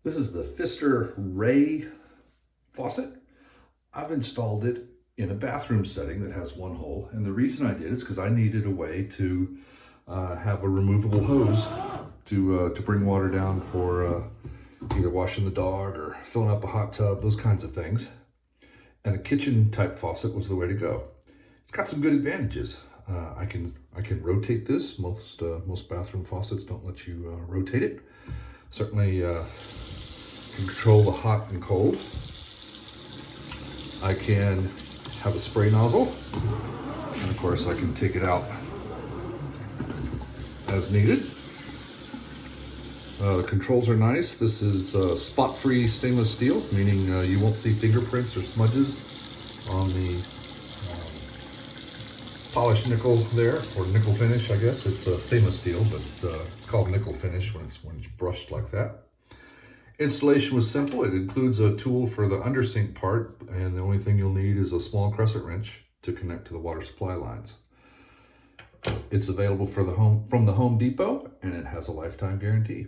This is the Pfister Wray faucet. I've installed it in a bathroom setting that has one hole, and the reason I did is because I needed a way to have a removable hose to bring water down for either washing the dog or filling up a hot tub, those kinds of things. And a kitchen type faucet was the way to go. It's got some good advantages. I can rotate this. Most bathroom faucets don't let you rotate it. Certainly can control the hot and cold. I can have a spray nozzle, and of course I can take it out as needed. The controls are nice. This is spot-free stainless steel, meaning you won't see fingerprints or smudges on the polished nickel there, or nickel finish, I guess. It's stainless steel, but it's called nickel finish when it's brushed like that. Installation was simple. It includes a tool for the undersink part, and the only thing you'll need is a small crescent wrench to connect to the water supply lines. It's available from the Home Depot, and it has a lifetime guarantee.